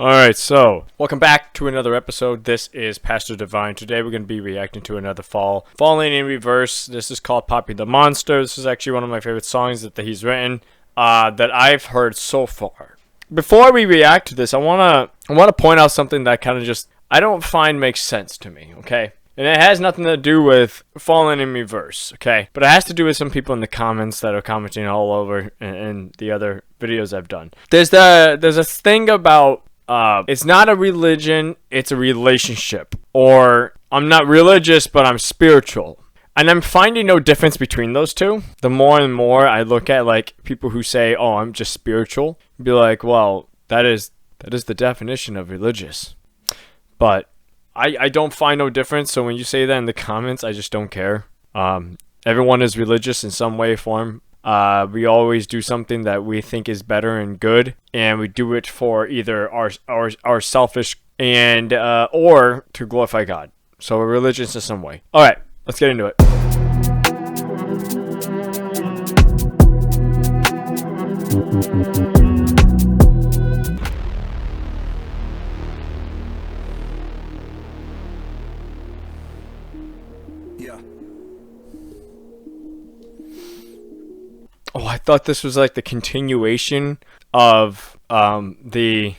Alright, so welcome back to another episode. This is Pastor Divine. Today we're going to be reacting to another Falling in Reverse. This is called Poppy the Monster. This is actually one of my favorite songs that he's written that I've heard so far. Before we react to this, I want to point out something that kind of just I don't find makes sense to me, okay? And it has nothing to do with Falling in Reverse, okay? But it has to do with some people in the comments that are commenting all over in the other videos I've done. There's a thing about it's not a religion, it's a relationship. Or I'm not religious, but I'm spiritual. And I'm finding no difference between those two. The more and more I look at like people who say, "Oh, I'm just spiritual," be like, "Well, that is the definition of religious." But I don't find no difference. So when you say that in the comments, I just don't care. Everyone is religious in some way, form. We always do something that we think is better and good, and we do it for either our selfish and or to glorify God. So we're religious in some way. All right, let's get into it. Oh, I thought this was like the continuation of the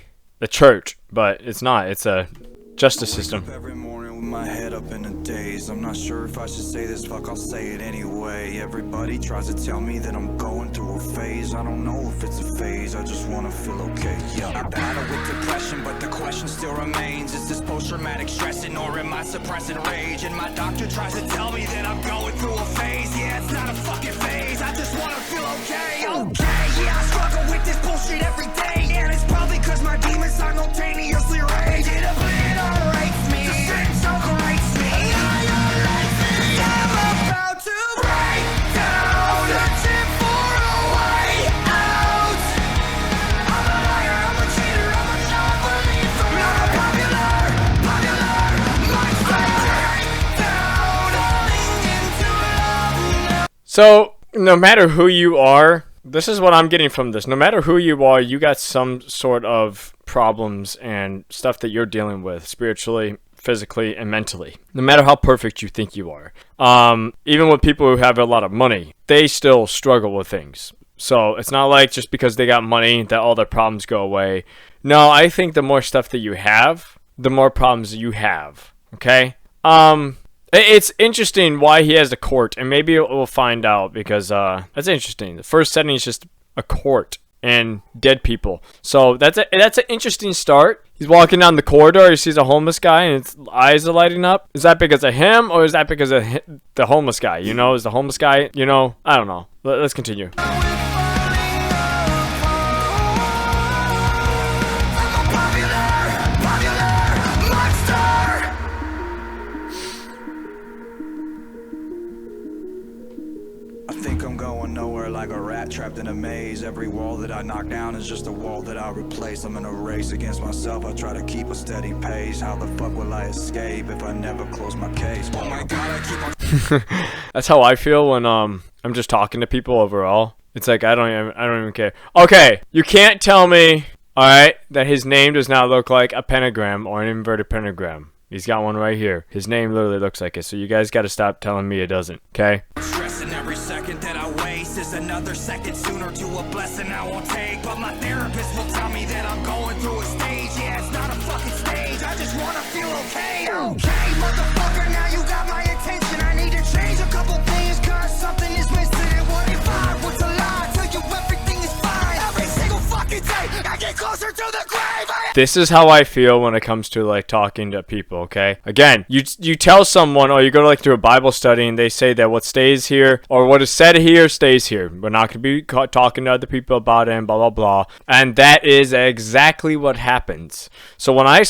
church, but it's not. It's a justice system. Every morning with my head up in a daze. I'm not sure if I should say this, fuck, I'll say it anyway. Everybody tries to tell me that I'm going through a phase. I don't know if it's a phase, I just wanna feel okay. Yeah. I battle with depression, but the question still remains: is this post-traumatic stressing, or am I suppressing rage? And my doctor tries to tell me that I'm going through a phase. Yeah, it's not a fucking phase, I just wanna feel okay. Okay, yeah, I struggle with this bullshit every day, and it's probably cause my demons simultaneously rage. It obliterates me, the same circle rates me. I'm about to break down, searching for a way out. I'm a liar, I'm a cheater, I'm a non-believer. I'm a popular monster. Break down, falling into love. So no matter who you are, this is what I'm getting from this. No matter who you are, you got some sort of problems and stuff that you're dealing with spiritually, physically, and mentally. No matter how perfect you think you are. Even with people who have a lot of money, they still struggle with things. So it's not like just because they got money that all their problems go away. No, I think the more stuff that you have, the more problems you have. Okay? It's interesting why he has a court, and maybe we'll find out, because that's interesting. The first setting is just a court and dead people. So that's an interesting start. He's walking down the corridor, he sees a homeless guy, and his eyes are lighting up. Is that because of him, or is that because of the homeless guy? You know, is the homeless guy, you know? I don't know. Let's continue. I think I'm going nowhere, like a rat trapped in a maze. Every wall that I knock down is just a wall that I replace. I'm in a race against myself, I try to keep a steady pace. How the fuck will I escape if I never close my case? Oh my god, I keep on. That's how I feel when I'm just talking to people overall. It's like I don't even care. Okay, you can't tell me, alright, that his name does not look like a pentagram or an inverted pentagram. He's got one right here. His name literally looks like it, so you guys gotta stop telling me it doesn't, okay? Stressing every second that I waste is another second sooner to a blessing I won't take. But my therapist will tell me that I'm going through a stage. Yeah, it's not a fucking stage, I just wanna feel okay. Okay, motherfucker, now you got my attention. I need to change a couple things, cause something is missing. What if I was to lie, tell you everything is fine? Every single fucking day, I get closer to the grave. This is how I feel when it comes to like talking to people, okay? Again, you tell someone, or you go to like to a Bible study and they say that what stays here or what is said here stays here. We're not going to be talking to other people about it and blah blah blah. And that is exactly what happens. So when I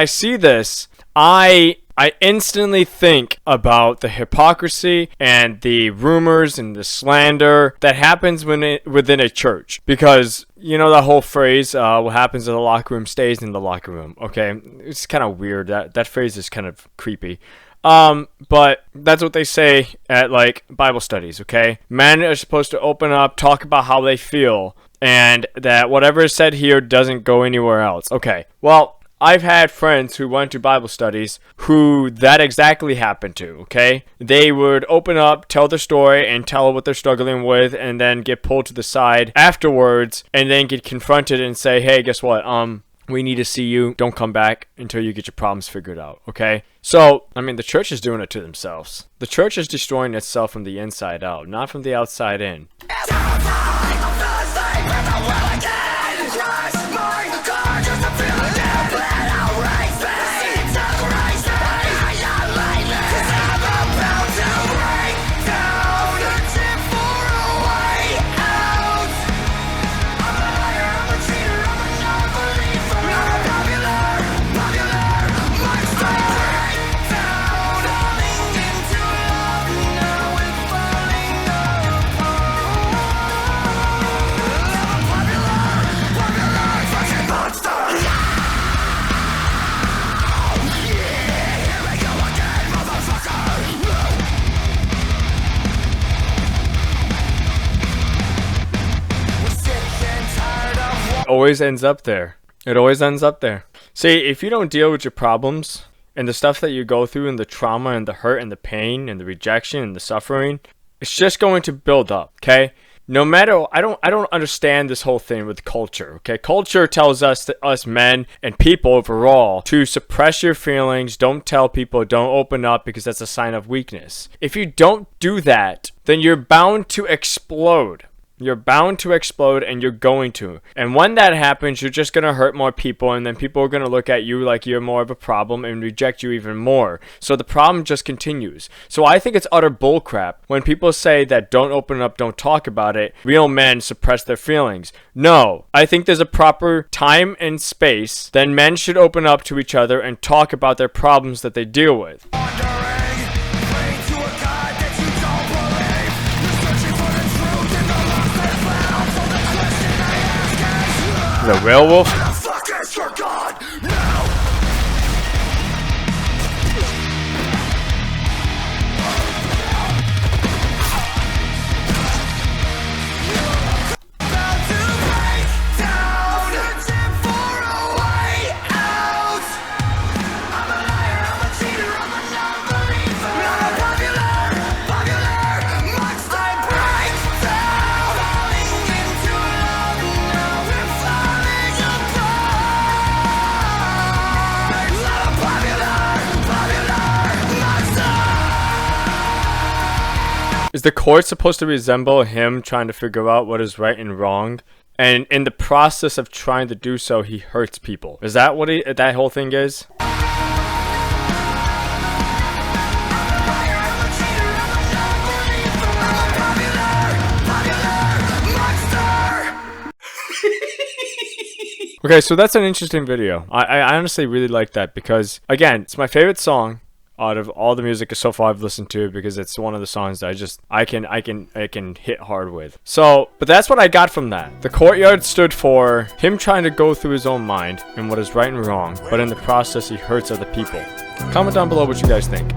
see this, I instantly think about the hypocrisy and the rumors and the slander that happens within a church. Because, you know, the whole phrase, what happens in the locker room stays in the locker room, okay? It's kind of weird. That phrase is kind of creepy. But that's what they say at like Bible studies, okay? Men are supposed to open up, talk about how they feel, and that whatever is said here doesn't go anywhere else. Okay, well, I've had friends who went to Bible studies who that exactly happened to, okay? They would open up, tell their story, and tell what they're struggling with, and then get pulled to the side afterwards, and then get confronted and say, hey, guess what? We need to see you. Don't come back until you get your problems figured out, okay? So, I mean, the church is doing it to themselves. The church is destroying itself from the inside out, not from the outside in. Always ends up there. It always ends up there. See, if you don't deal with your problems and the stuff that you go through and the trauma and the hurt and the pain and the rejection and the suffering, it's just going to build up, okay? No matter, I don't understand this whole thing with culture, okay? Culture tells us, that us men and people overall, to suppress your feelings, don't tell people, don't open up because that's a sign of weakness. If you don't do that, then you're bound to explode. You're bound to explode, and you're going to. And when that happens, you're just going to hurt more people, and then people are going to look at you like you're more of a problem and reject you even more. So the problem just continues. So I think it's utter bullcrap when people say that don't open up, don't talk about it, real men suppress their feelings. No, I think there's a proper time and space. Then men should open up to each other and talk about their problems that they deal with. The werewolf? Is the court supposed to resemble him trying to figure out what is right and wrong? And in the process of trying to do so, he hurts people. Is that what that whole thing is? Okay, so that's an interesting video. I honestly really like that because, again, it's my favorite song out of all the music so far I've listened to, because it's one of the songs that I can hit hard with. So, but that's what I got from that. The courtyard stood for him trying to go through his own mind and what is right and wrong, but in the process he hurts other people. Comment down below what you guys think.